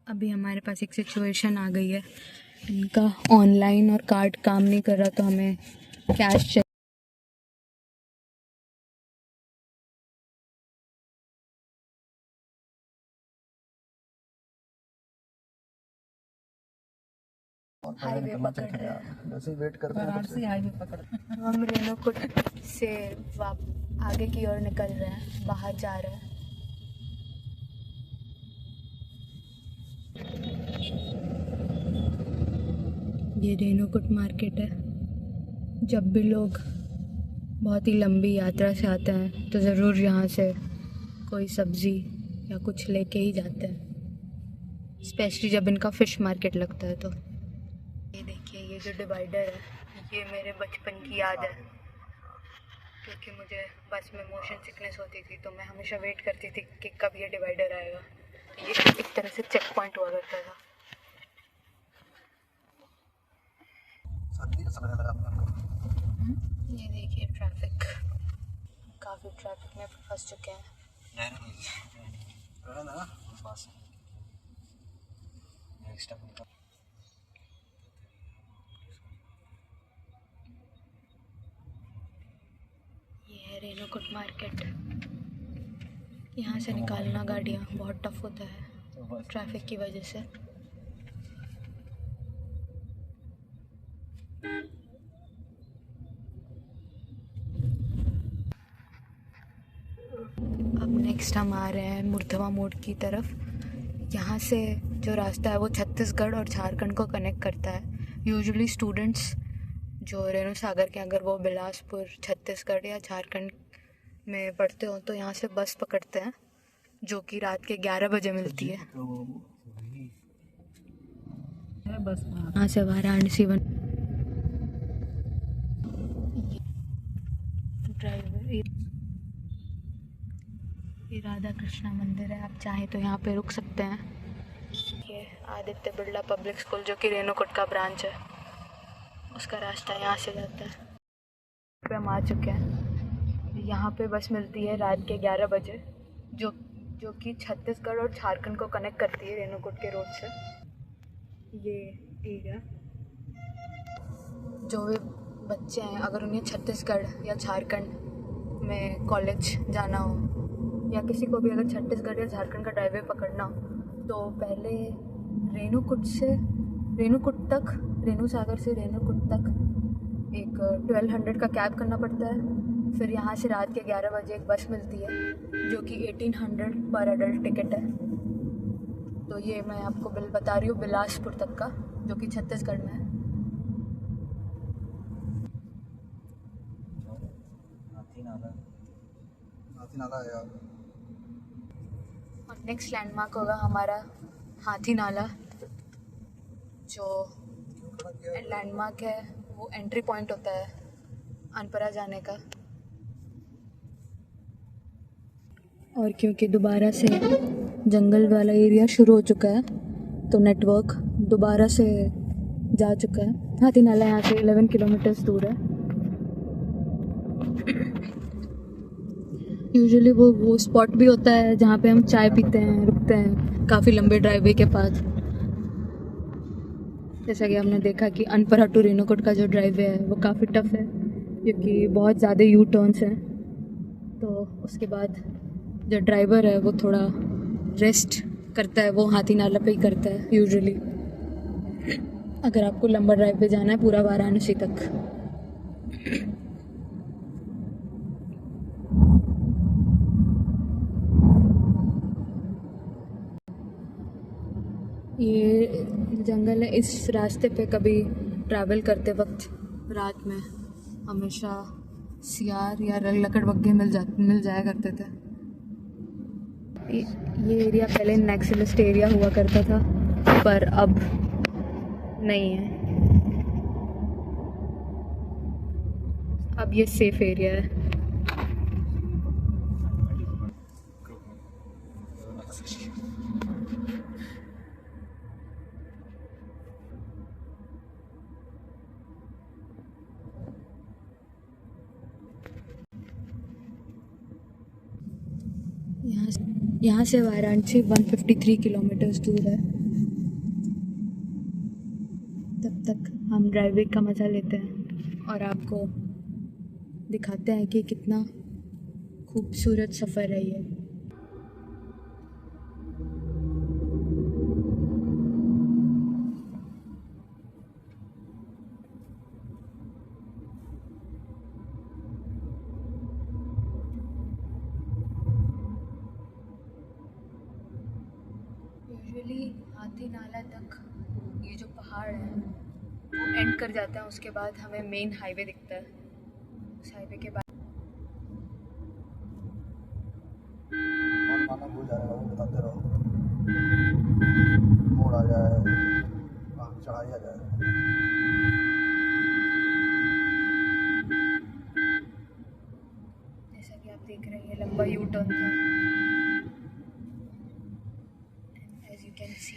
अभी हमारे पास एक सिचुएशन आ गई है, इनका ऑनलाइन और कार्ड काम नहीं कर रहा तो हमें कैश चाहिए। हाईवे पकड़ रहे हैं, वैसे वेट करते हैं। हाईवे पकड़ हम रेणुकूट से आगे की ओर निकल रहे हैं, बाहर जा रहे हैं। ये रेणुकूट मार्केट है। जब भी लोग बहुत ही लंबी यात्रा से आते हैं तो ज़रूर यहाँ से कोई सब्ज़ी या कुछ लेके ही जाते हैं, स्पेशली जब इनका फ़िश मार्केट लगता है। तो ये देखिए, ये जो डिवाइडर है ये मेरे बचपन की याद है, क्योंकि मुझे बस में मोशन सिकनेस होती थी तो मैं हमेशा वेट करती थी कि कब ये डिवाइडर आएगा। ये एक तरह से चेक पॉइंट हुआ करता था। ये देखिए ट्रैफिक, काफ़ी ट्रैफिक में फंस चुके हैं। ये है रेणुकूट मार्केट। यहाँ से निकालना गाड़ियाँ बहुत टफ होता है ट्रैफिक की वजह से। अब नेक्स्ट हम आ रहे हैं मुर्धवा मोड़ की तरफ। यहाँ से जो रास्ता है वो छत्तीसगढ़ और झारखंड को कनेक्ट करता है। यूजुअली स्टूडेंट्स जो रेणु सागर के, अगर वो बिलासपुर, छत्तीसगढ़ या झारखंड में पढ़ते हो तो यहाँ से बस पकड़ते हैं जो कि रात के 11 बजे मिलती है। बस यहाँ से वाराणसी ड्राइवर। ये राधा कृष्णा मंदिर है, आप चाहें तो यहाँ पे रुक सकते हैं। ये आदित्य बिरला पब्लिक स्कूल जो कि रेणुकूट का ब्रांच है, उसका रास्ता यहाँ से जाता है। पे हम आ चुके हैं। यहाँ पे बस मिलती है रात के 11 बजे, जो कि छत्तीसगढ़ और झारखंड को कनेक्ट करती है रेणुकूट के रोड से। ये एरिया जो भी बच्चे हैं, अगर उन्हें छत्तीसगढ़ या झारखंड में कॉलेज जाना हो, या किसी को भी अगर छत्तीसगढ़ या झारखंड का ड्राइवे पकड़ना हो, तो पहले रेणु सागर से रेणुकूट तक एक 1200 का कैब करना पड़ता है। फिर यहाँ से रात के 11 बजे एक बस मिलती है जो कि 1800 पर अडल्ट टिकट है। तो ये मैं आपको बिल बता रही हूँ बिलासपुर तक का, जो कि छत्तीसगढ़ में है। हाथी नाला है यार। और नेक्स्ट लैंडमार्क होगा हमारा हाथी नाला, जो लैंडमार्क है, वो एंट्री पॉइंट होता है अनपरा जाने का। और क्योंकि दोबारा से जंगल वाला एरिया शुरू हो चुका है, तो नेटवर्क दोबारा से जा चुका है। हाथी नाला यहाँ से 11 किलोमीटर्स दूर है। यूजुअली वो स्पॉट भी होता है जहाँ पे हम चाय पीते हैं, रुकते हैं काफ़ी लंबे ड्राइवे के बाद। जैसा कि हमने देखा कि अनपरा टू रेणुकूट का जो ड्राइवे है वो काफ़ी टफ है, क्योंकि बहुत ज़्यादा यू टर्न्स हैं। तो उसके बाद जो ड्राइवर है वो थोड़ा रेस्ट करता है, वो हाथी नाला पे ही करता है यूजुअली, अगर आपको लंबा ड्राइव पे जाना है पूरा वाराणसी तक। ये जंगल है, इस रास्ते पे कभी ट्रैवल करते वक्त रात में हमेशा सियार या लकड़बग्घे मिल जाया करते थे। ये एरिया पहले नेक्सलिस्ट एरिया हुआ करता था, पर अब नहीं है। अब ये सेफ एरिया है। यहाँ से वाराणसी 153 किलोमीटर्स दूर है। तब तक हम ड्राइविंग का मज़ा लेते हैं और आपको दिखाते हैं कि कितना खूबसूरत सफ़र है ये। यूजुअली हाथी नाला तक ये जो पहाड़ है वो एंड कर जाता है, उसके बाद हमें मेन हाईवे दिखता है। उस हाईवे के बाद माना भूल जाएगा, वो बताते रहो। मोड़ आ जाए, चढ़ाई आ जाए। जैसा कि आप देख रहे हैं लंबा यू टर्न था। एज यू कैन सी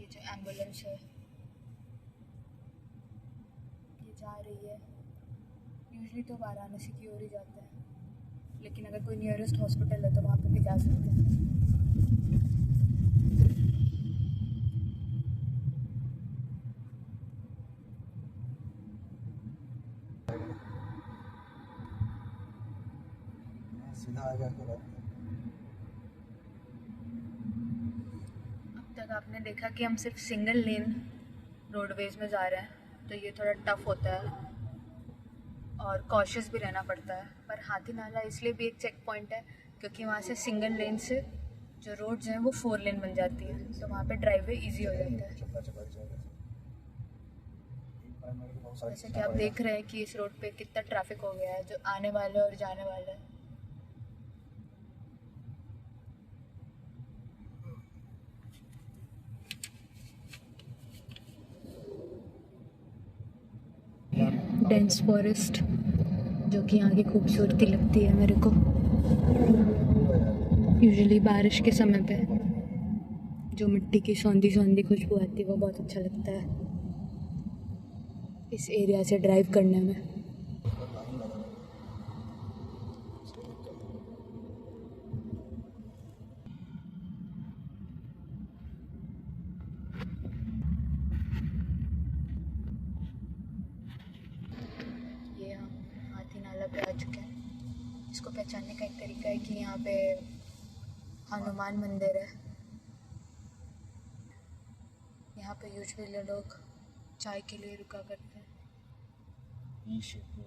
ये जो एम्बुलेंस है ये जा रही है। यूजुअली तो वाराणसी की ओर ही जाता है, लेकिन अगर कोई नियरेस्ट हॉस्पिटल है तो वहाँ पे भी जा सकते हैं। सीधा आ गया तो अब तक आपने देखा कि हम सिर्फ सिंगल लेन रोडवेज में जा रहे हैं, तो ये थोड़ा टफ होता है और कॉशियस भी रहना पड़ता है। पर हाथी नाला इसलिए भी एक चेक पॉइंट है क्योंकि वहाँ से सिंगल लेन से जो रोड्स हैं वो 4 लेन बन जाती है, तो वहाँ पे ड्राइवे इजी हो जाता है। जैसे कि आप देख रहे हैं कि इस रोड पे कितना ट्रैफिक हो गया है, जो आने वाले और जाने वाले हैं। डेंस फॉरेस्ट जो कि यहाँ की खूबसूरती लगती है मेरे को। यूजुअली बारिश के समय पे जो मिट्टी की सौंधी सौंधी खुशबू आती है वो बहुत अच्छा लगता है इस एरिया से ड्राइव करने में। पहचानने का एक तरीका है कि यहाँ पे हनुमान मंदिर है। यहाँ पे यूजुअली लोग चाय के लिए रुका करते हैं। शेप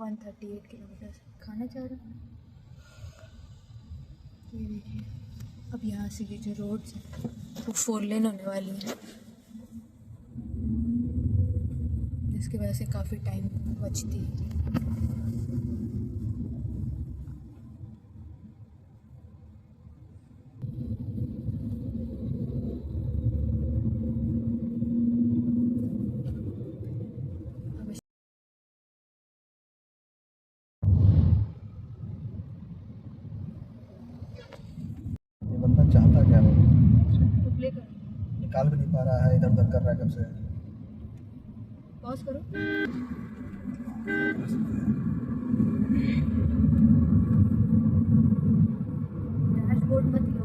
138 किलोमीटर खाना चाह रहा हूँ। ये देखिए, अब यहाँ से ये जो रोड्स हैं वो 4 लेन होने वाली हैं, जिसकी वजह से काफ़ी टाइम बचती है। ये बंदा चाहता क्या है? तो प्ले करो, निकाल भी नहीं पा रहा है, इधर उधर कर रहा है कब से। पॉज करो। डैशबोर्ड मत लो,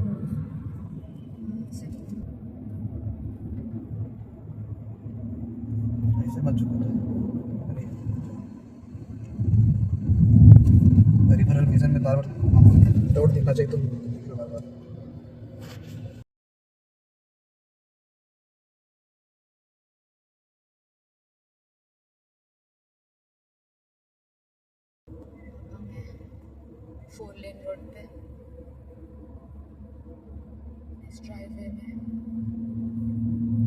ऐसे मत झुको तो पेरिफेरल विजन में बार बार रोड दिखना चाहिए तो बार बार। हम हैं 4 लेन रोड पे, इस ड्राइववे में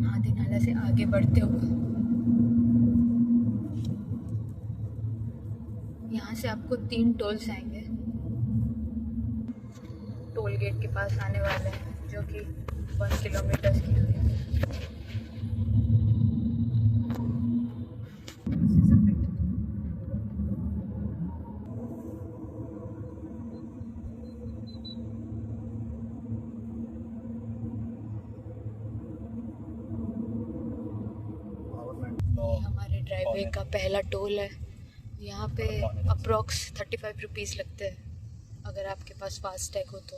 आधी नाला से आगे बढ़ते हुए यहाँ से आपको 3 टोल्स आएंगे। टोल गेट के पास आने वाले हैं जो कि 1 किलोमीटर की दूरी पे। ये हमारे ड्राइववे का पहला टोल है। यहाँ पे अप्रॉक्स 35 रुपीज़ लगते हैं अगर आपके पास फास्टैग हो तो।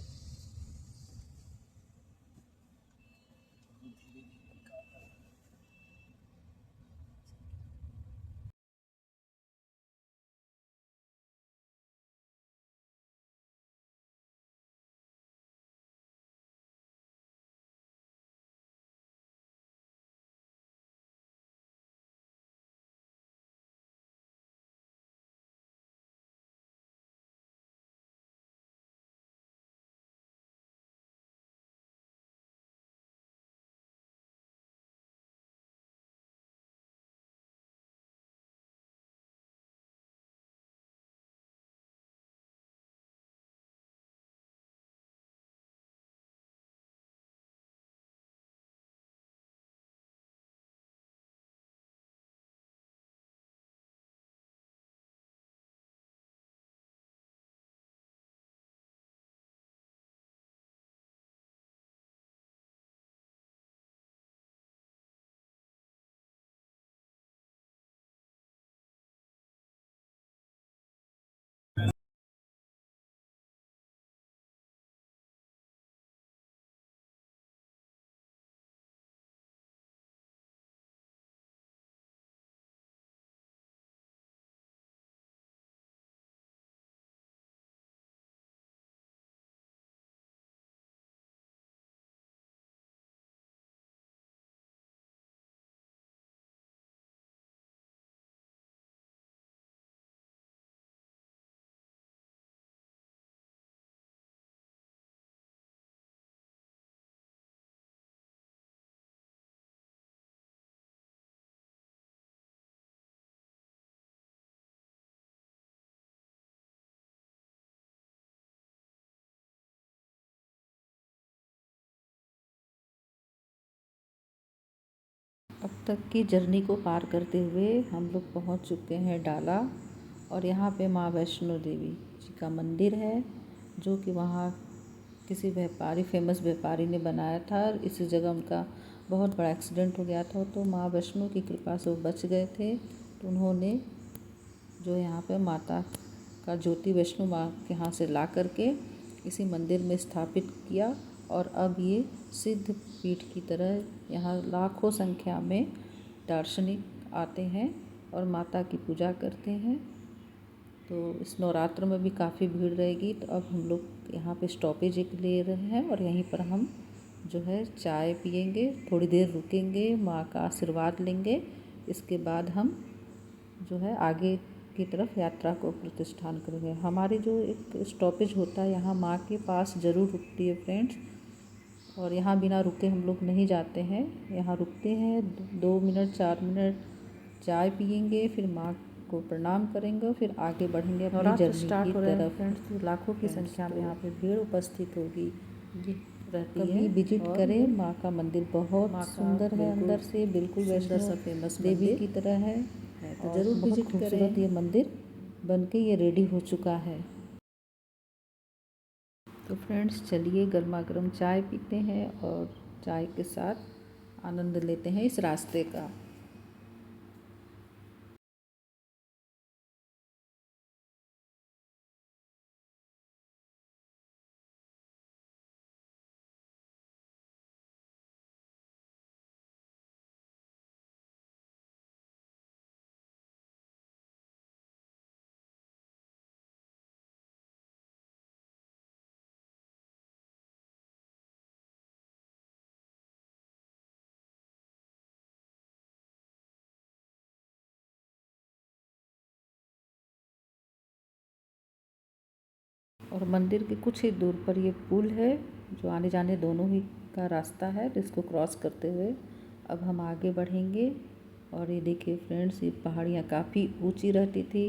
अब तक की जर्नी को पार करते हुए हम लोग पहुंच चुके हैं डाला, और यहाँ पे माँ वैष्णो देवी जी का मंदिर है जो कि वहाँ किसी व्यापारी, फेमस व्यापारी ने बनाया था। और इसी जगह उनका बहुत बड़ा एक्सीडेंट हो गया था, तो माँ वैष्णो की कृपा से वो बच गए थे। तो उन्होंने जो यहाँ पे माता का ज्योति वैष्णो माँ के यहाँ से ला करके इसी मंदिर में स्थापित किया और अब ये सिद्ध पीठ की तरह यहाँ लाखों संख्या में दार्शनिक आते हैं और माता की पूजा करते हैं। तो इस नवरात्र में भी काफ़ी भीड़ रहेगी। तो अब हम लोग यहाँ पे स्टॉपेज एक ले रहे हैं और यहीं पर हम जो है चाय पियेंगे, थोड़ी देर रुकेंगे, माँ का आशीर्वाद लेंगे। इसके बाद हम जो है आगे की तरफ यात्रा को प्रतिष्ठान करेंगे। हमारी जो एक स्टॉपेज होता है यहाँ माँ के पास ज़रूर रुकती है फ्रेंड्स, और यहाँ बिना रुके हम लोग नहीं जाते हैं। यहाँ रुकते हैं 2 मिनट 4 मिनट, चाय पियेंगे, फिर माँ को प्रणाम करेंगे, फिर आगे बढ़ेंगे अपनी जर्नी की तरफ। फ्रेंड्स, तो लाखों की संख्या में यहाँ पे भीड़ उपस्थित होगी रहती है। विजिट करें, माँ का मंदिर बहुत सुंदर है, अंदर से बिल्कुल वैष्णो फेमस देवी की तरह है। तो ज़रूर विजिट करें। ये मंदिर बनके ये रेडी हो चुका है। तो फ्रेंड्स चलिए गर्मा गर्म चाय पीते हैं और चाय के साथ आनंद लेते हैं इस रास्ते का। और मंदिर के कुछ ही दूर पर ये पुल है जो आने जाने दोनों ही का रास्ता है। तो इसको क्रॉस करते हुए अब हम आगे बढ़ेंगे। और ये देखिए फ्रेंड्स, ये पहाड़ियाँ काफ़ी ऊंची रहती थी,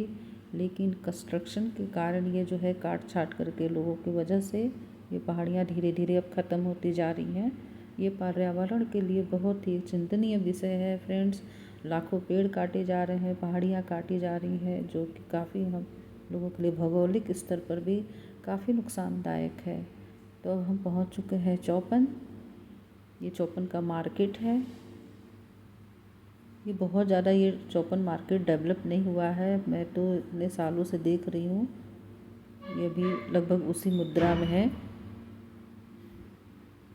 लेकिन कंस्ट्रक्शन के कारण ये जो है काट छाट करके लोगों की वजह से ये पहाड़ियाँ धीरे धीरे अब ख़त्म होती जा रही हैं। ये पर्यावरण के लिए बहुत ही चिंतनीय विषय है फ्रेंड्स। लाखों पेड़ काटे जा रहे हैं, पहाड़ियाँ काटी जा रही हैं, जो कि काफ़ी हम लोगों के लिए भौगोलिक स्तर पर भी काफ़ी नुकसानदायक है। तो अब हम पहुंच चुके हैं चौपन। ये चौपन का मार्केट है। ये बहुत ज़्यादा ये चौपन मार्केट डेवलप नहीं हुआ है। मैं तो इतने सालों से देख रही हूँ, ये भी लगभग उसी मुद्रा में है।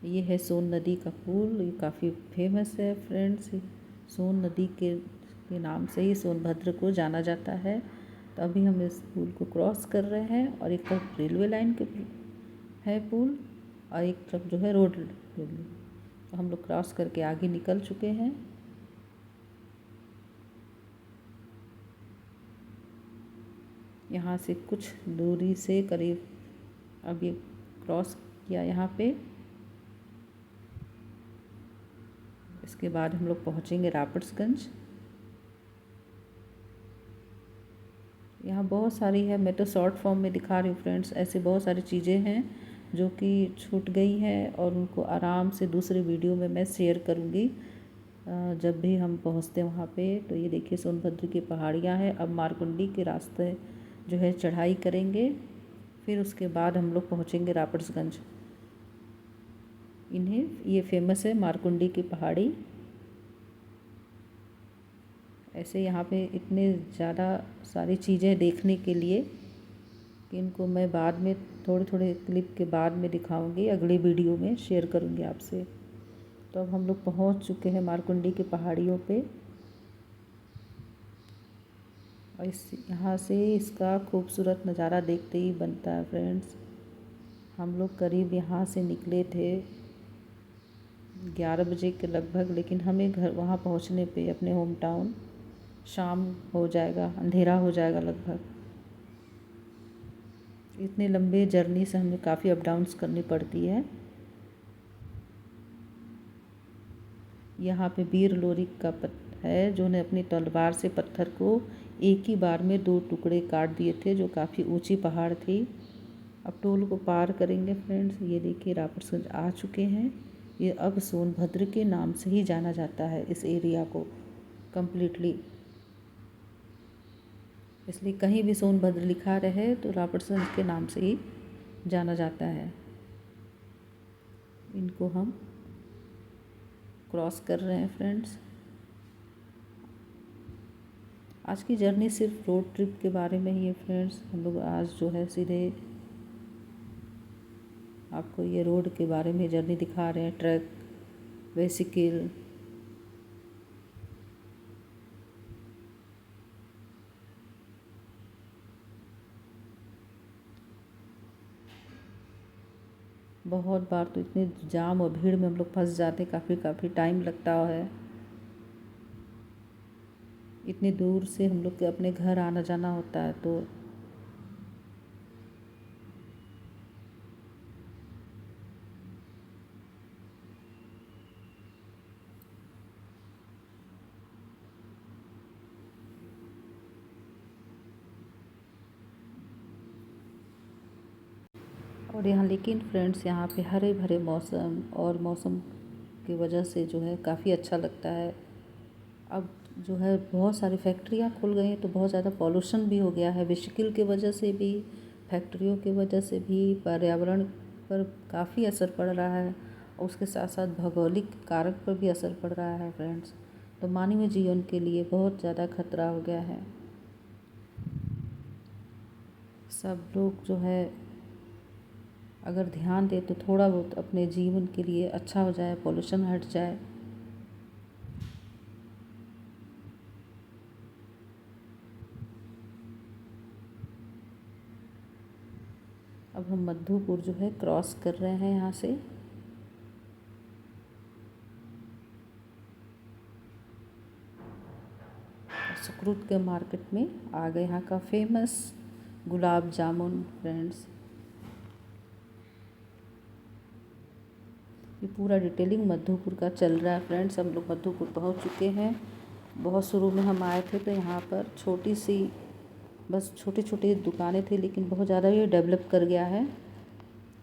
ये है सोन नदी का पुल। ये काफ़ी फेमस है फ्रेंड्स। सोन नदी के नाम से ही सोनभद्र को जाना जाता है। तो अभी हम इस पुल को क्रॉस कर रहे हैं और एक तरफ रेलवे लाइन के है पुल और एक तरफ जो है रोड रेलवे। तो हम लोग क्रॉस करके आगे निकल चुके हैं। यहाँ से कुछ दूरी से करीब अब ये क्रॉस किया यहाँ पे। इसके बाद हम लोग पहुँचेंगे राबर्ट्सगंज। यहाँ बहुत सारी है, मैं तो शॉर्ट फॉर्म में दिखा रही हूँ फ्रेंड्स। ऐसी बहुत सारी चीज़ें हैं जो कि छूट गई हैं और उनको आराम से दूसरे वीडियो में मैं शेयर करूँगी जब भी हम पहुँचते हैं वहाँ पे। तो ये देखिए सोनभद्र की पहाड़ियाँ हैं। अब मारकुंडी के रास्ते जो है चढ़ाई करेंगे, फिर उसके बाद हम लोग पहुँचेंगे राबर्ट्सगंज। ये फेमस है मारकुंडी की पहाड़ी। ऐसे यहाँ पे इतने ज़्यादा सारी चीज़ें देखने के लिए कि इनको मैं बाद में थोड़े थोड़े क्लिप के बाद में दिखाऊंगी, अगली वीडियो में शेयर करूंगी आपसे। तो अब हम लोग पहुँच चुके हैं मारकुंडी की पहाड़ियों पे और यहाँ से इसका खूबसूरत नज़ारा देखते ही बनता है फ्रेंड्स। हम लोग करीब यहाँ से निकले थे 11 बजे के लगभग, लेकिन हमें वहाँ पहुँचने पे अपने होम टाउन शाम हो जाएगा, अंधेरा हो जाएगा लगभग। इतने लंबे जर्नी से हमें काफ़ी अप डाउन्स करनी पड़ती है। यहाँ पे वीर लोरिक का है जो ने अपनी तलवार से पत्थर को एक ही बार में 2 टुकड़े काट दिए थे, जो काफ़ी ऊंची पहाड़ थी। अब टोल को पार करेंगे फ्रेंड्स। ये देखिए राबर्ट्सगंज आ चुके हैं। ये अब सोनभद्र के नाम से ही जाना जाता है इस एरिया को कम्प्लीटली। इसलिए कहीं भी सोनभद्र लिखा रहे तो राबर्ट्सगंज के नाम से ही जाना जाता है। इनको हम क्रॉस कर रहे हैं फ्रेंड्स। आज की जर्नी सिर्फ रोड ट्रिप के बारे में ही है फ्रेंड्स। हम लोग आज जो है सीधे आपको ये रोड के बारे में जर्नी दिखा रहे हैं, ट्रक, वेसिकल। बहुत बार तो इतने जाम और भीड़ में हम लोग फंस जाते हैं, काफ़ी टाइम लगता है। इतनी दूर से हम लोग के अपने घर आना जाना होता है तो और यहाँ लेकिन फ्रेंड्स यहाँ पे हरे भरे मौसम और मौसम की वजह से जो है काफ़ी अच्छा लगता है। अब जो है बहुत सारी फैक्ट्रियाँ खुल गई हैं तो बहुत ज़्यादा पॉल्यूशन भी हो गया है, व्हीकल की वजह से भी, फैक्ट्रियों की वजह से भी पर्यावरण पर काफ़ी असर पड़ रहा है और उसके साथ साथ भौगोलिक कारक पर भी असर पड़ रहा है फ्रेंड्स। तो मानवीय जीवन के लिए बहुत ज़्यादा खतरा हो गया है। सब लोग जो है अगर ध्यान दे तो थोड़ा बहुत अपने जीवन के लिए अच्छा हो जाए, पॉल्यूशन हट जाए। अब हम मधुपुर जो है क्रॉस कर रहे हैं यहाँ से। सुकृत के मार्केट में आ गए, यहाँ का फेमस गुलाब जामुन फ्रेंड्स। ये पूरा डिटेलिंग मधुपुर का चल रहा है फ्रेंड्स। हम लोग मधुपुर पहुँच चुके हैं। बहुत शुरू में हम आए थे तो यहाँ पर छोटी सी बस छोटी छोटी दुकानें थी, लेकिन बहुत ज़्यादा ये डेवलप कर गया है।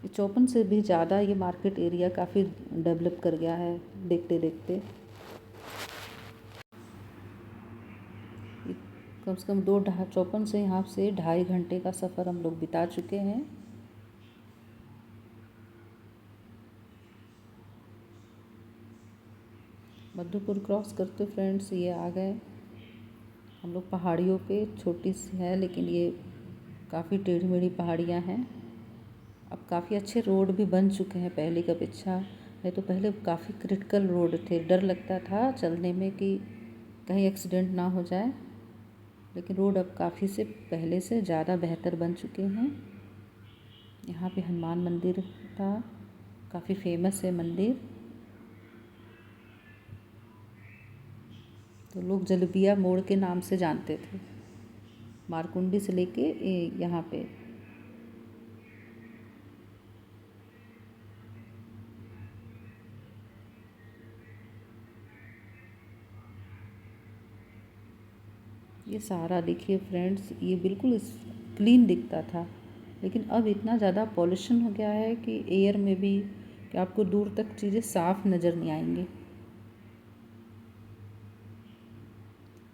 चौपन से भी ज़्यादा ये मार्केट एरिया काफ़ी डेवलप कर गया है देखते देखते। कम से कम 54 से यहाँ से 2.5 घंटे का सफ़र हम लोग बिता चुके हैं। मधुपुर क्रॉस करते फ्रेंड्स ये आ गए हम लोग पहाड़ियों पे। छोटी सी है लेकिन ये काफ़ी टेढ़ी मेढ़ी पहाड़ियाँ हैं। अब काफ़ी अच्छे रोड भी बन चुके हैं पहले की अपेक्षा। नहीं तो पहले काफ़ी क्रिटिकल रोड थे, डर लगता था चलने में कि कहीं एक्सीडेंट ना हो जाए। लेकिन रोड अब काफ़ी से पहले से ज़्यादा बेहतर बन चुके हैं। यहाँ पे हनुमान मंदिर था, काफ़ी फेमस है मंदिर। तो लोग जलबिया मोड़ के नाम से जानते थे, मारकुंडी से लेके यहाँ पे। ये सारा देखिए फ्रेंड्स, ये बिल्कुल क्लीन दिखता था, लेकिन अब इतना ज़्यादा पॉल्यूशन हो गया है कि एयर में भी कि आपको दूर तक चीज़ें साफ़ नज़र नहीं आएंगी।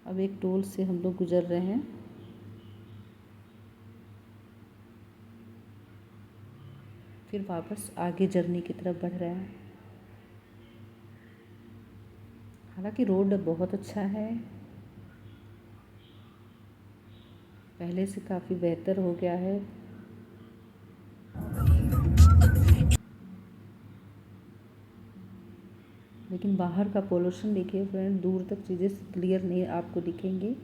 अब एक टोल से हम लोग गुजर रहे हैं। फिर वापस आगे जर्नी की तरफ बढ़ रहे हैं। हालांकि रोड बहुत अच्छा है, पहले से काफ़ी बेहतर हो गया है। लेकिन बाहर का पोल्यूशन देखिए फ्रेंड, दूर तक चीज़ें क्लियर नहीं आपको दिखेंगी।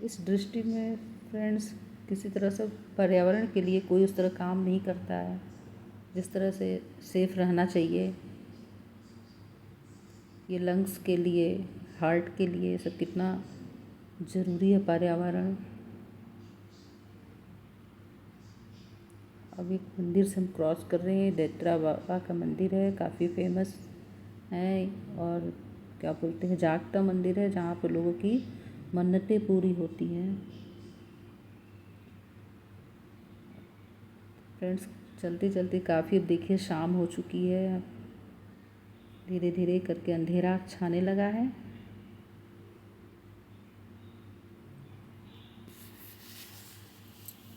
इस दृष्टि में फ्रेंड्स किसी तरह से पर्यावरण के लिए कोई उस तरह काम नहीं करता है जिस तरह से सेफ रहना चाहिए। ये लंग्स के लिए, हार्ट के लिए सब कितना ज़रूरी है पर्यावरण। अब एक मंदिर से हम क्रॉस कर रहे हैं, दैत्रा बाबा का मंदिर है, काफ़ी फेमस है। और क्या बोलते हैं, जागता मंदिर है जहाँ पर लोगों की मन्नतें पूरी होती हैं। फ्रेंड्स चलते चलते काफ़ी अब देखिए शाम हो चुकी है, धीरे धीरे करके अंधेरा छाने लगा है।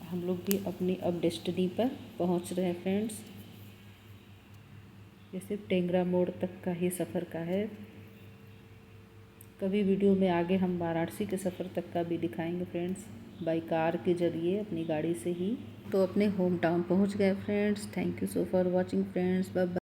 हम लोग भी अपनी अब डेस्टिनी पर पहुंच रहे हैं फ्रेंड्स। ये सिर्फ टेंगरा मोड़ तक का ही सफ़र का है। कभी वीडियो में आगे हम वाराणसी के सफ़र तक का भी दिखाएंगे फ्रेंड्स। बाई कार के ज़रिए, अपनी गाड़ी से ही। तो अपने होम टाउन पहुँच गए friends. Thank you so for watching friends. Bye bye.